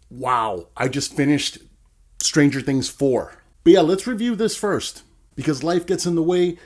Wow, I just finished Stranger Things 4. But yeah, let's review this first because life gets in the way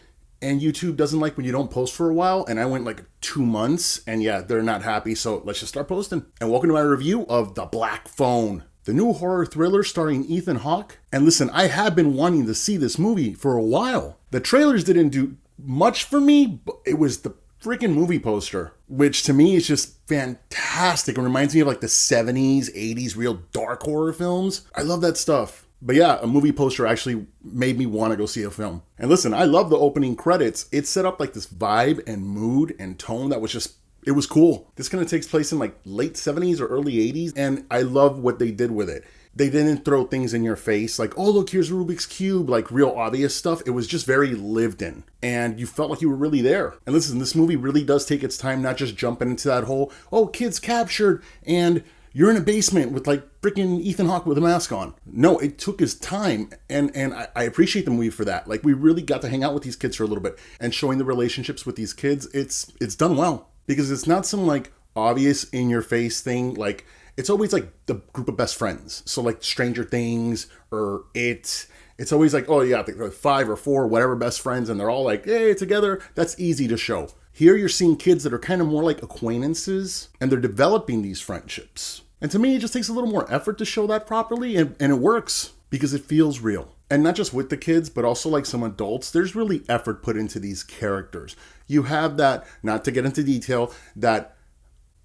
and YouTube doesn't like when you don't post for a while. And I went like 2 months and yeah, they're not happy. So let's just start posting. And welcome to my review of The Black Phone, the new horror thriller starring Ethan Hawke. And listen, I have been wanting to see this movie for a while. The trailers didn't do much for me, but it was the freaking movie poster, which to me is just fantastic. It reminds me of like the 70s, 80s real dark horror films. I love that stuff. But yeah, a movie poster actually made me want to go see a film. And listen, I love the opening credits. It set up like this vibe and mood and tone that was just, it was cool. This kind of takes place in like late 70s or early 80s. And I love what they did with it. They didn't throw things in your face like, oh, look, here's Rubik's Cube, like real obvious stuff. It was just very lived in and you felt like you were really there. And listen, this movie really does take its time, not just jumping into that whole, oh, kids captured and you're in a basement with like freaking Ethan Hawke with a mask on. No, it took his time and I appreciate the movie for that. Like we really got to hang out with these kids for a little bit and showing the relationships with these kids. It's done well because it's not some like obvious in your face thing. Like, it's always like the group of best friends. So like Stranger Things or it's always like, oh yeah, the 5 or 4, whatever best friends. And they're all like, hey, together. That's easy to show. Here you're seeing kids that are kind of more like acquaintances and they're developing these friendships. And to me, it just takes a little more effort to show that properly. And it works because it feels real. And not just with the kids, but also like some adults. There's really effort put into these characters. You have that, not to get into detail, that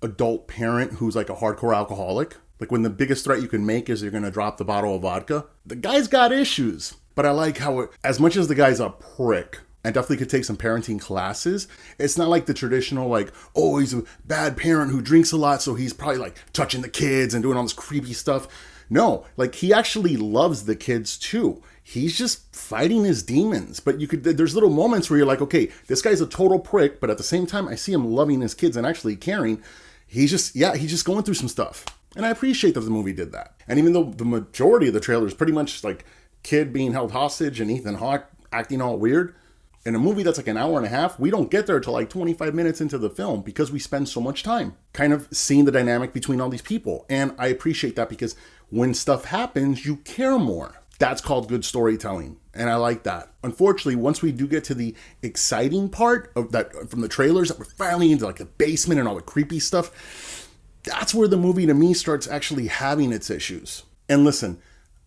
adult parent who's like a hardcore alcoholic. Like when the biggest threat you can make is you're going to drop the bottle of vodka. The guy's got issues, but I like how as much as the guy's a prick and definitely could take some parenting classes, it's not like the traditional like, oh, he's a bad parent who drinks a lot, so he's probably like touching the kids and doing all this creepy stuff. No, like he actually loves the kids too. He's just fighting his demons. But there's little moments where you're like, okay, this guy's a total prick, but at the same time, I see him loving his kids and actually caring. He's just going through some stuff. And I appreciate that the movie did that. And even though the majority of the trailer is pretty much like kid being held hostage and Ethan Hawke acting all weird, in a movie that's like an hour and a half, we don't get there till like 25 minutes into the film because we spend so much time kind of seeing the dynamic between all these people. And I appreciate that because when stuff happens, you care more. That's called good storytelling. And I like that. Unfortunately, once we do get to the exciting part of that from the trailers, that we're finally into like the basement and all the creepy stuff, that's where the movie to me starts actually having its issues. And listen,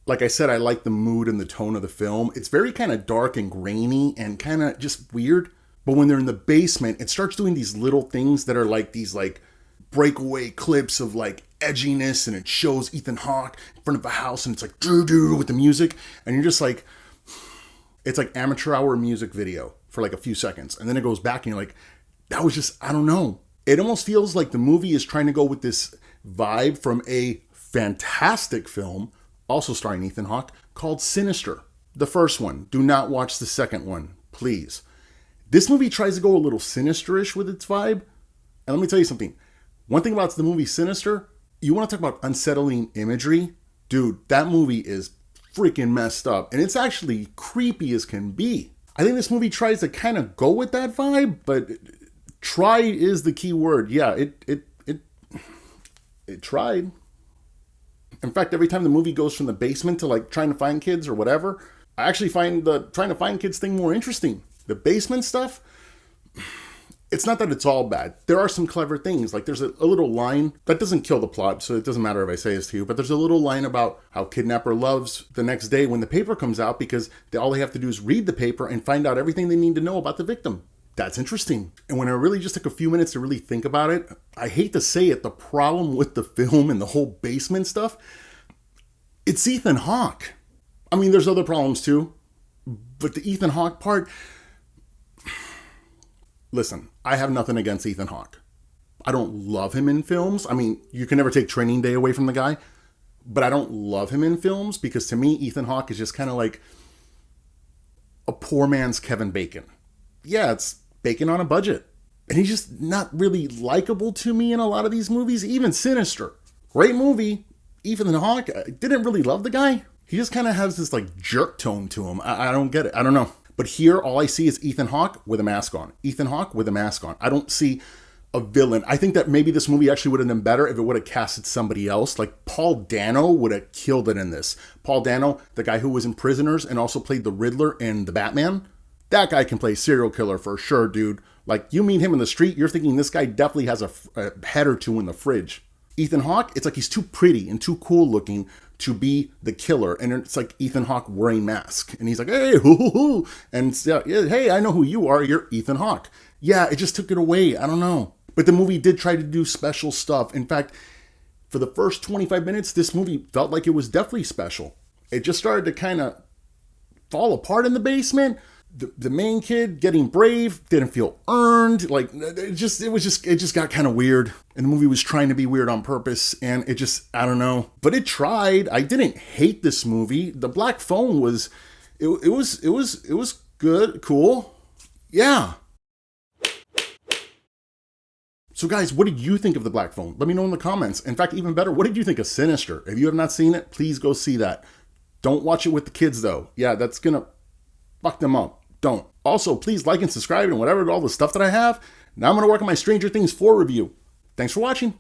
like I said, I like the mood and the tone of the film. It's very kind of dark and grainy and kind of just weird. But when they're in the basement, it starts doing these little things that are like these like breakaway clips of like edginess, and it shows Ethan Hawke in front of a house and it's like doo-doo with the music, and you're just like, it's like amateur hour music video for like a few seconds, and then it goes back and you're like, that was just, I don't know. It almost feels like the movie is trying to go with this vibe from a fantastic film, also starring Ethan Hawke, called Sinister. The first one. Do not watch the second one, please. This movie tries to go a little sinisterish with its vibe, and let me tell you something. One thing about the movie Sinister, you want to talk about unsettling imagery? Dude, that movie is freaking messed up. And it's actually creepy as can be. I think this movie tries to kind of go with that vibe, but try is the key word. Yeah, it tried. In fact, every time the movie goes from the basement to like trying to find kids or whatever, I actually find the trying to find kids thing more interesting. The basement stuff, it's not that it's all bad. There are some clever things. Like there's a little line that doesn't kill the plot, so it doesn't matter if I say this to you, but there's a little line about how kidnapper loves the next day when the paper comes out because all they have to do is read the paper and find out everything they need to know about the victim. That's interesting. And when I really just took a few minutes to really think about it, I hate to say it, the problem with the film and the whole basement stuff, it's Ethan Hawke. I mean, there's other problems too, but the Ethan Hawke part, listen, I have nothing against Ethan Hawke. I don't love him in films. I mean, you can never take Training Day away from the guy, but I don't love him in films because to me, Ethan Hawke is just kind of like a poor man's Kevin Bacon. Yeah, it's Bacon on a budget. And he's just not really likable to me in a lot of these movies, even Sinister. Great movie. Ethan Hawke, I didn't really love the guy. He just kind of has this like jerk tone to him. I don't get it. I don't know. But here, all I see is Ethan Hawke with a mask on. Ethan Hawke with a mask on. I don't see a villain. I think that maybe this movie actually would have been better if it would have casted somebody else. Like Paul Dano would have killed it in this. Paul Dano, the guy who was in Prisoners and also played the Riddler in The Batman. That guy can play serial killer for sure, dude. Like, you meet him in the street, you're thinking this guy definitely has a head or two in the fridge. Ethan Hawke, it's like he's too pretty and too cool looking to be the killer. And it's like Ethan Hawke wearing mask. And he's like, hey, hoo, hoo, hoo. And hey, I know who you are. You're Ethan Hawke. Yeah, it just took it away. I don't know. But the movie did try to do special stuff. In fact, for the first 25 minutes, this movie felt like it was definitely special. It just started to kind of fall apart in the basement. The main kid getting brave didn't feel earned. Like, it just got kind of weird. And the movie was trying to be weird on purpose. And it just, I don't know. But it tried. I didn't hate this movie. The Black Phone was, it was good, cool. Yeah. So guys, what did you think of The Black Phone? Let me know in the comments. In fact, even better, what did you think of Sinister? If you have not seen it, please go see that. Don't watch it with the kids though. Yeah, that's gonna fuck them up. Don't. Also, please like and subscribe and whatever, all the stuff that I have. Now I'm gonna work on my Stranger Things 4 review. Thanks for watching.